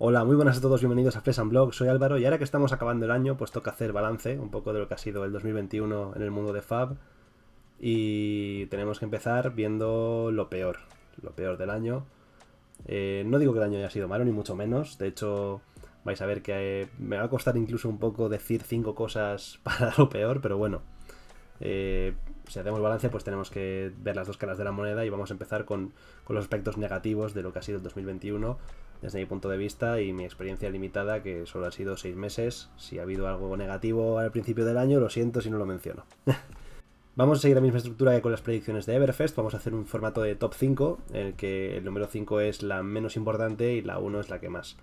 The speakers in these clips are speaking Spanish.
Hola, muy buenas a todos, bienvenidos a Fresh Blog, soy Álvaro y ahora que estamos acabando el año pues toca hacer balance un poco de lo que ha sido el 2021 en el mundo de Fab y tenemos que empezar viendo lo peor del año. No digo que el año haya sido malo ni mucho menos, de hecho vais a ver que me va a costar incluso un poco decir 5 cosas para lo peor, pero bueno, eh, si hacemos balance pues tenemos que ver las dos caras de la moneda y vamos a empezar con los aspectos negativos de lo que ha sido el 2021 desde mi punto de vista y mi experiencia limitada, que solo ha sido 6 meses. Si ha habido algo negativo al principio del año, lo siento si no lo menciono. Vamos a seguir la misma estructura que con las predicciones de Everfest. Vamos a hacer un formato de top 5, en el que el número 5 es la menos importante y la 1 es la que más.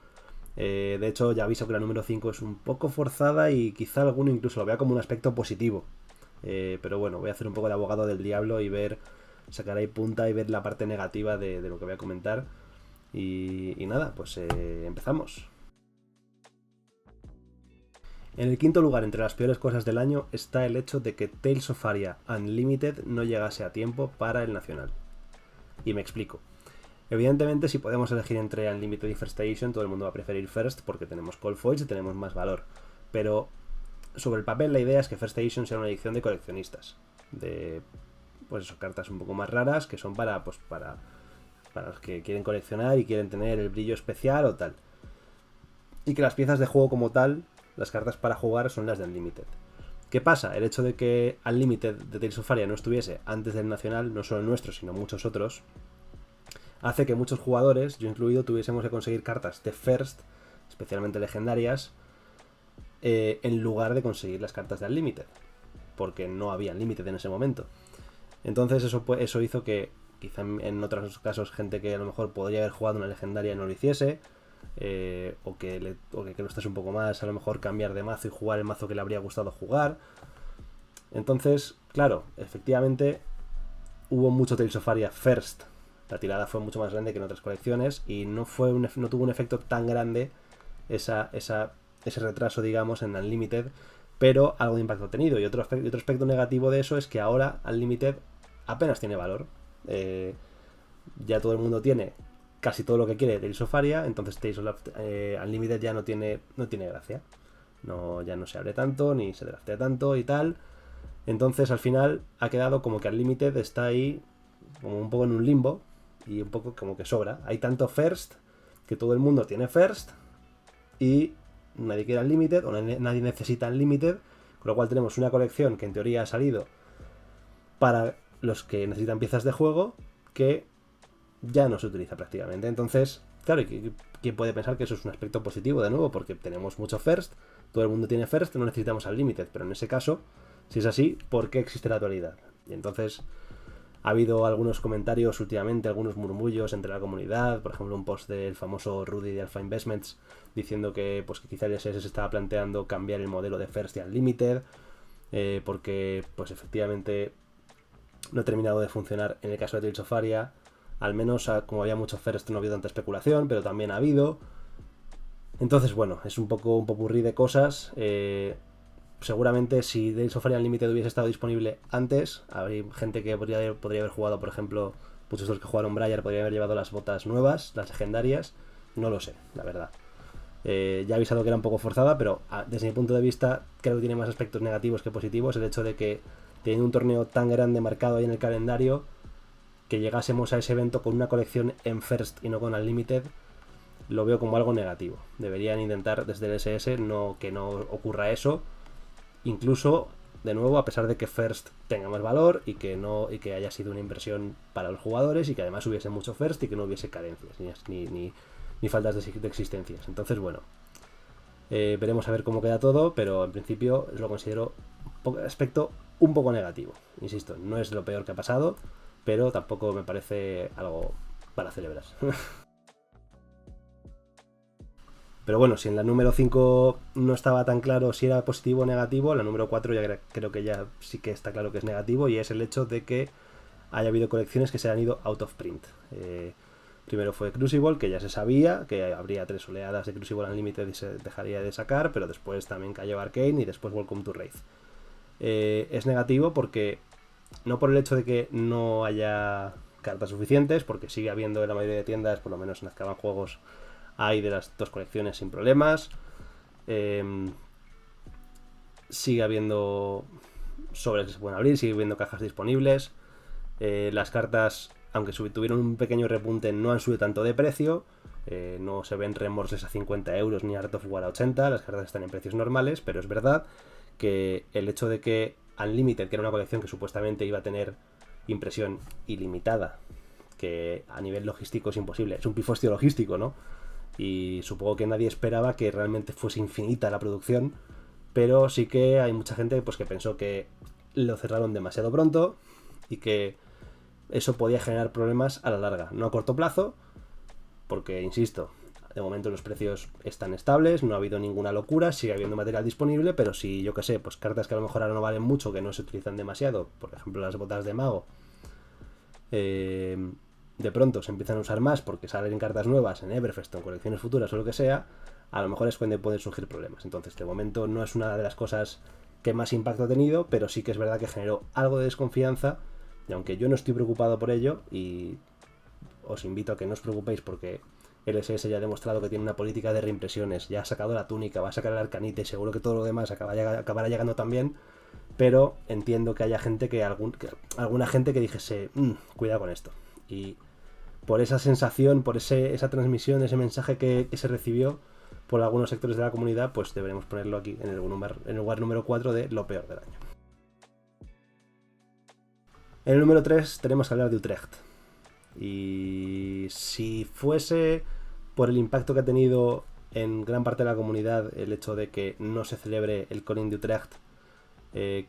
De hecho, ya aviso que la número 5 es un poco forzada y quizá alguno incluso lo vea como un aspecto positivo. Pero bueno, voy a hacer un poco de abogado del diablo y sacar ahí punta y ver la parte negativa de lo que voy a comentar. Y nada, pues empezamos. En el quinto lugar, entre las peores cosas del año, está el hecho de que Tales of Aria Unlimited no llegase a tiempo para el Nacional. Y me explico. Evidentemente, si podemos elegir entre Unlimited y First Edition, todo el mundo va a preferir First porque tenemos Cold Foils y tenemos más valor. Pero sobre el papel, la idea es que First Edition sea una edición de coleccionistas. De, pues eso, cartas un poco más raras que son para los que quieren coleccionar y quieren tener el brillo especial o tal. Y que las piezas de juego como tal, las cartas para jugar, son las de Unlimited. ¿Qué pasa? El hecho de que Unlimited de Tales of Aria no estuviese antes del Nacional, no solo el nuestro, sino muchos otros, hace que muchos jugadores, yo incluido, tuviésemos que conseguir cartas de First, especialmente legendarias, en lugar de conseguir las cartas de Unlimited, porque no había Unlimited en ese momento. Entonces eso hizo que quizá en otros casos gente que a lo mejor podría haber jugado una legendaria no lo hiciese, o que le gustase un poco más a lo mejor cambiar de mazo y jugar el mazo que le habría gustado jugar. Entonces, claro, efectivamente hubo mucho Tales of Aria First. La tirada fue mucho más grande que en otras colecciones y no tuvo un efecto tan grande ese retraso, digamos, en Unlimited, pero algo de impacto ha tenido. Y otro aspecto negativo de eso es que ahora Unlimited apenas tiene valor. Ya todo el mundo tiene casi todo lo que quiere de Tales of Aria, entonces Tales of Unlimited ya no tiene gracia. Ya no se abre tanto, ni se draftea tanto y tal. Entonces al final ha quedado como que Unlimited está ahí como un poco en un limbo y un poco como que sobra. Hay tanto First que todo el mundo tiene First y nadie quiere Unlimited o nadie necesita Unlimited, con lo cual tenemos una colección que en teoría ha salido para los que necesitan piezas de juego que ya no se utiliza prácticamente. Entonces, claro, ¿quién puede pensar que eso es un aspecto positivo de nuevo? Porque tenemos mucho First, todo el mundo tiene First, no necesitamos Unlimited, pero en ese caso, si es así, ¿por qué existe la dualidad? Y entonces ha habido algunos comentarios últimamente, algunos murmullos entre la comunidad, por ejemplo un post del famoso Rudy de Alpha Investments diciendo que quizá el SS se estaba planteando cambiar el modelo de First y Unlimited, porque pues efectivamente no ha terminado de funcionar en el caso de Tales of Aria. Al menos como había mucho First no ha habido tanta especulación, pero también ha habido. Entonces bueno, es un poco un popurrí de cosas. Seguramente si Tales of Aria Unlimited hubiese estado disponible antes, habría gente que podría haber jugado, por ejemplo, muchos de los que jugaron Briar podrían haber llevado las botas nuevas, las legendarias. No lo sé, la verdad. Ya he avisado que era un poco forzada, pero desde mi punto de vista creo que tiene más aspectos negativos que positivos. El hecho de que teniendo un torneo tan grande marcado ahí en el calendario, que llegásemos a ese evento con una colección en First y no con Unlimited, lo veo como algo negativo. Deberían intentar desde el SS que no ocurra eso. Incluso, de nuevo, a pesar de que First tenga más valor y que haya sido una inversión para los jugadores y que además hubiese mucho First y que no hubiese carencias ni faltas de existencias. Entonces, bueno, veremos a ver cómo queda todo, pero en principio lo considero aspecto un poco negativo. Insisto, no es lo peor que ha pasado, pero tampoco me parece algo para celebrar. Pero bueno, si en la número 5 no estaba tan claro si era positivo o negativo, la número 4 ya creo que ya sí que está claro que es negativo, y es el hecho de que haya habido colecciones que se han ido out of print. Primero fue Crucible, que ya se sabía que habría 3 oleadas de Crucible Unlimited y se dejaría de sacar, pero después también cayó Arcane y después Welcome to Wraith. Es negativo porque no por el hecho de que no haya cartas suficientes, porque sigue habiendo en la mayoría de tiendas, por lo menos en Azkaban Juegos, hay de las dos colecciones sin problemas. Sigue habiendo sobres que se pueden abrir, sigue habiendo cajas disponibles. Las cartas, aunque tuvieron un pequeño repunte, no han subido tanto de precio. No se ven remorses a 50 euros ni Art of War a 80. Las cartas están en precios normales, pero es verdad que el hecho de que Unlimited, que era una colección que supuestamente iba a tener impresión ilimitada, que a nivel logístico es imposible, es un pifostio logístico, ¿no? Y supongo que nadie esperaba que realmente fuese infinita la producción, pero sí que hay mucha gente pues, que pensó que lo cerraron demasiado pronto y que eso podía generar problemas a la larga, no a corto plazo, porque, insisto, de momento los precios están estables, no ha habido ninguna locura, sigue habiendo material disponible, pero si, yo que sé, pues cartas que a lo mejor ahora no valen mucho, que no se utilizan demasiado, por ejemplo las botas de mago, de pronto se empiezan a usar más porque salen cartas nuevas en Everfest o en colecciones futuras o lo que sea, a lo mejor es cuando pueden surgir problemas. Entonces, de momento no es una de las cosas que más impacto ha tenido, pero sí que es verdad que generó algo de desconfianza, y aunque yo no estoy preocupado por ello, y os invito a que no os preocupéis porque LSS ya ha demostrado que tiene una política de reimpresiones, ya ha sacado la túnica, va a sacar el arcanite, seguro que todo lo demás acabará llegando también, pero entiendo que haya gente alguna gente que dijese, cuidado con esto. Y por esa sensación, por esa transmisión, ese mensaje que se recibió por algunos sectores de la comunidad, pues deberemos ponerlo aquí en el lugar número 4 de lo peor del año. En el número 3 tenemos que hablar de Utrecht. Y si fuese por el impacto que ha tenido en gran parte de la comunidad el hecho de que no se celebre el Colin de Utrecht,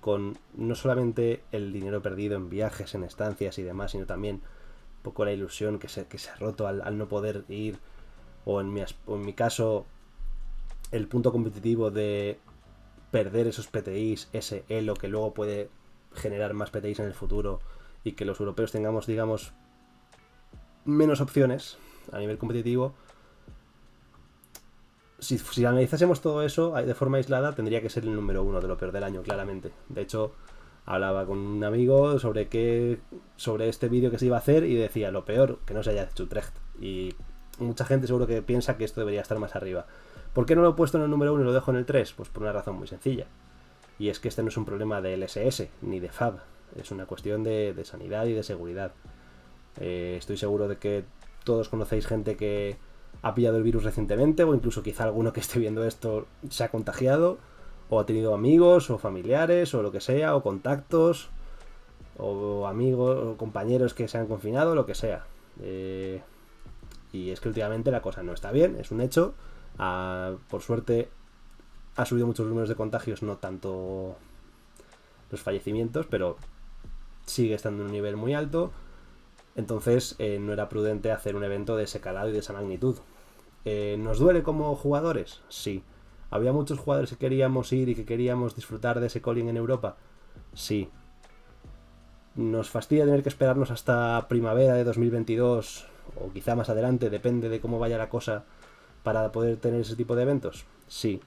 con no solamente el dinero perdido en viajes, en estancias y demás, sino también un poco la ilusión que se ha roto al no poder ir, o en mi caso el punto competitivo de perder esos PTIs, ese elo que luego puede generar más PTIs en el futuro y que los europeos tengamos, digamos, menos opciones a nivel competitivo. Si analizásemos todo eso de forma aislada, tendría que ser el número 1 de lo peor del año, claramente. De hecho, hablaba con un amigo sobre este vídeo que se iba a hacer y decía, lo peor, que no se haya hecho Utrecht. Y mucha gente seguro que piensa que esto debería estar más arriba. ¿Por qué no lo he puesto en el número 1 y lo dejo en el 3? Pues por una razón muy sencilla. Y es que este no es un problema de LSS ni de FAB. Es una cuestión de sanidad y de seguridad. Estoy seguro de que todos conocéis gente que ha pillado el virus recientemente, o incluso quizá alguno que esté viendo esto se ha contagiado, o ha tenido amigos o familiares o lo que sea, o contactos, o amigos o compañeros que se han confinado, lo que sea. Y es que últimamente la cosa no está bien, es un hecho. Por suerte ha subido muchos números de contagios, no tanto los fallecimientos, pero sigue estando en un nivel muy alto. Entonces no era prudente hacer un evento de ese calado y de esa magnitud. ¿Nos duele como jugadores? Sí. ¿Había muchos jugadores que queríamos ir y que queríamos disfrutar de ese calling en Europa? Sí. ¿Nos fastidia tener que esperarnos hasta primavera de 2022 o quizá más adelante, depende de cómo vaya la cosa, para poder tener ese tipo de eventos? Sí.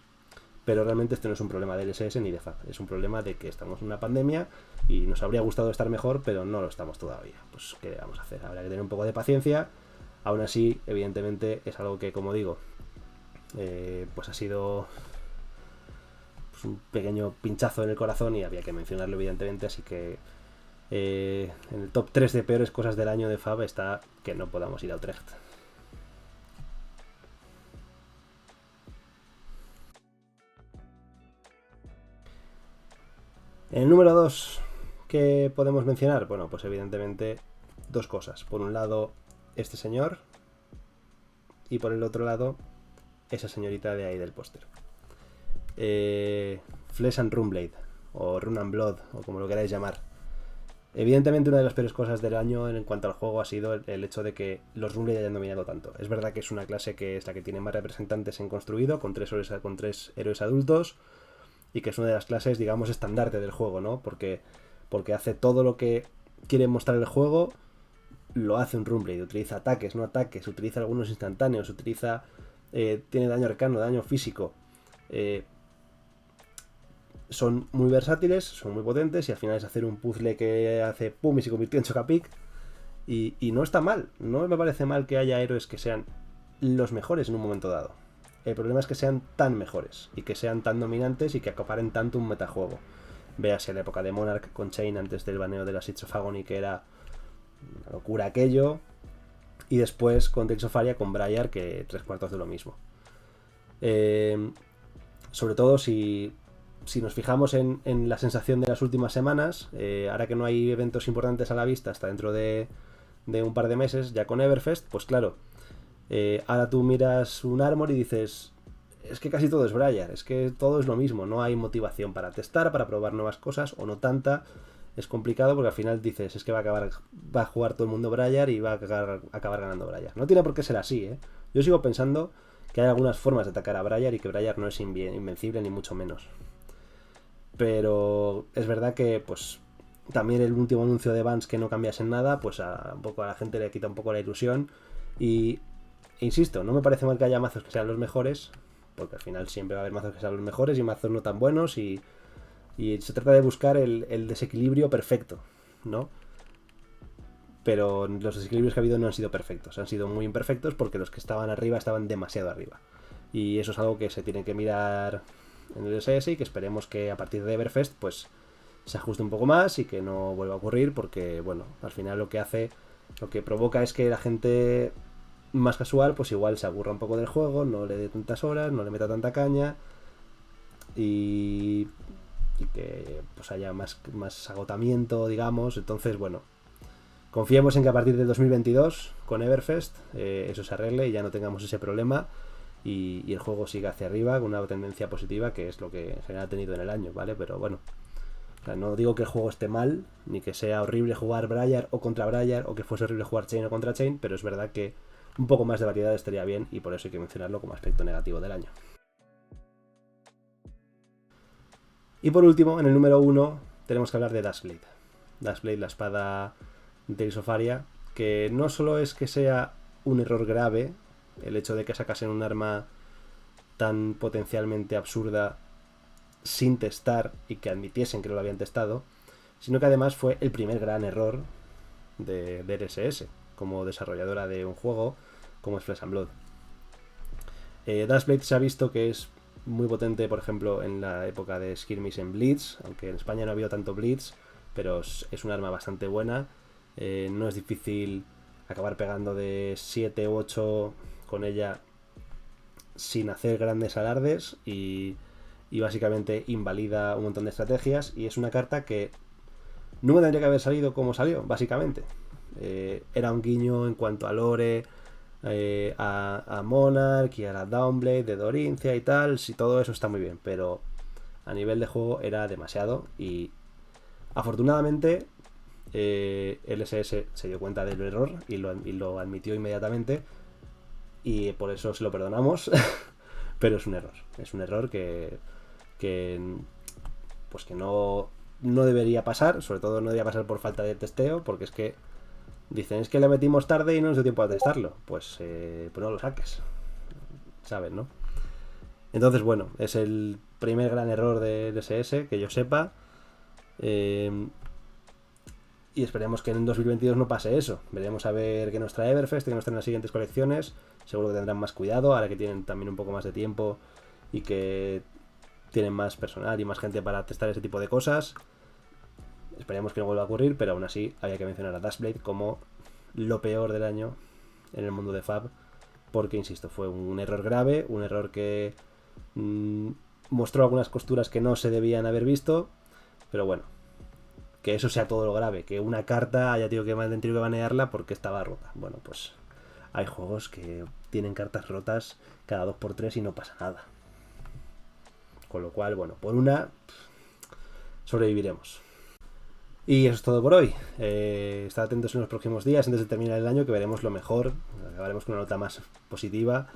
Pero realmente este no es un problema de LSS ni de FAB, es un problema de que estamos en una pandemia y nos habría gustado estar mejor, pero no lo estamos todavía. Pues ¿qué vamos a hacer? Habrá que tener un poco de paciencia. Aún así, evidentemente, es algo que, como digo, pues ha sido pues un pequeño pinchazo en el corazón y había que mencionarlo, evidentemente. Así que en el top 3 de peores cosas del año de FAB está que no podamos ir a Utrecht. En el número 2, ¿qué podemos mencionar? Bueno, pues evidentemente dos cosas. Por un lado, este señor, y por el otro lado, esa señorita de ahí del póster. Flesh and Runeblade, o Rune and Blood, o como lo queráis llamar. Evidentemente una de las peores cosas del año en cuanto al juego ha sido el hecho de que los Runeblade hayan dominado tanto. Es verdad que es una clase que es la que tiene más representantes en construido, con tres héroes adultos, y que es una de las clases, digamos, estandarte del juego, ¿no? Porque hace todo lo que quiere mostrar el juego, lo hace un Runeblade. Utiliza ataques, no ataques, utiliza algunos instantáneos, tiene daño arcano, daño físico. Son muy versátiles, son muy potentes, y al final es hacer un puzzle que hace pum y se convirtió en Chocapic. Y no está mal, no me parece mal que haya héroes que sean los mejores en un momento dado. El problema es que sean tan mejores y que sean tan dominantes y que acaparen tanto un metajuego. Véase la época de Monarch con Chain antes del baneo de la Siege of Agony, que era una locura aquello. Y después con Tales of Aria con Briar, que 3/4 de lo mismo. Sobre todo si nos fijamos en la sensación de las últimas semanas, ahora que no hay eventos importantes a la vista hasta dentro de un par de meses, ya con Everfest, pues claro, ahora tú miras un Armor y dices, es que casi todo es Briar, es que todo es lo mismo, no hay motivación para testar, para probar nuevas cosas, o no tanta. Es complicado porque al final dices, es que va a jugar todo el mundo Briar y va a acabar ganando Briar. No tiene por qué ser así, ¿eh? Yo sigo pensando que hay algunas formas de atacar a Briar y que Briar no es invencible ni mucho menos. Pero es verdad que pues también el último anuncio de Vans que no cambiasen nada, pues un poco a la gente le quita un poco la ilusión. Y insisto, no me parece mal que haya mazos que sean los mejores, porque al final siempre va a haber mazos que sean los mejores y mazos no tan buenos, y se trata de buscar el desequilibrio perfecto, ¿no? Pero los desequilibrios que ha habido no han sido perfectos, han sido muy imperfectos porque los que estaban arriba estaban demasiado arriba. Y eso es algo que se tiene que mirar en el SS y que esperemos que a partir de Everfest pues se ajuste un poco más y que no vuelva a ocurrir, porque bueno, al final lo que provoca es que la gente más casual pues igual se aburra un poco del juego, no le dé tantas horas, no le meta tanta caña y que pues haya más agotamiento, digamos. Entonces bueno, confiemos en que a partir del 2022 con Everfest eso se arregle y ya no tengamos ese problema y el juego siga hacia arriba con una tendencia positiva, que es lo que en general ha tenido en el año, ¿vale? Pero bueno, o sea, no digo que el juego esté mal, ni que sea horrible jugar Briar o contra Briar, o que fuese horrible jugar Chain o contra Chain, pero es verdad que un poco más de variedad estaría bien y por eso hay que mencionarlo como aspecto negativo del año. Y por último, en el número 1 tenemos que hablar de Duskblade. Duskblade, la espada de Tales of Aria, que no solo es que sea un error grave el hecho de que sacasen un arma tan potencialmente absurda sin testar y que admitiesen que no lo habían testado, sino que además fue el primer gran error de RSS como desarrolladora de un juego como es Flesh and Blood. Duskblade se ha visto que es muy potente, por ejemplo, en la época de Skirmish en Blitz, aunque en España no ha habido tanto Blitz, pero es un arma bastante buena. No es difícil acabar pegando de 7 u 8 con ella sin hacer grandes alardes y básicamente invalida un montón de estrategias, y es una carta que nunca tendría que haber salido como salió, básicamente. Era un guiño en cuanto a lore, a Monarch y a la Downblade de Dorinthia y tal, si todo eso está muy bien, pero a nivel de juego era demasiado, y afortunadamente LSS se dio cuenta del error y lo admitió inmediatamente, y por eso se lo perdonamos. Pero es un error que pues que no debería pasar, sobre todo no debería pasar por falta de testeo, porque es que dicen, es que le metimos tarde y no nos dio tiempo a testarlo, pues no lo saques, ¿sabes, no? Entonces bueno, es el primer gran error de LSS que yo sepa, y esperemos que en 2022 no pase eso. Veremos a ver qué nos trae Everfest, qué nos traen las siguientes colecciones. Seguro que tendrán más cuidado ahora que tienen también un poco más de tiempo y que tienen más personal y más gente para testar ese tipo de cosas. Esperemos que no vuelva a ocurrir, pero aún así había que mencionar a Duskblade como lo peor del año en el mundo de Fab, porque insisto, fue un error grave, un error que mostró algunas costuras que no se debían haber visto, pero bueno, que eso sea todo lo grave, que una carta haya tenido que banearla porque estaba rota. Bueno, pues hay juegos que tienen cartas rotas cada 2x3 y no pasa nada. Con lo cual, bueno, por una sobreviviremos. Y eso es todo por hoy. Estad atentos en los próximos días, antes de terminar el año, que veremos lo mejor. Acabaremos con una nota más positiva.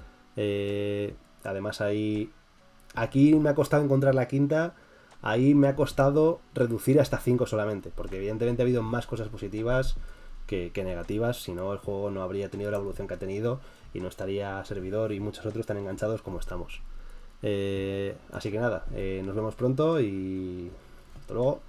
Además, aquí me ha costado encontrar la quinta. Ahí me ha costado reducir hasta 5 solamente, porque evidentemente ha habido más cosas positivas que negativas, si no el juego no habría tenido la evolución que ha tenido y no estaría Servidor y muchos otros tan enganchados como estamos. Así que nada, nos vemos pronto y hasta luego.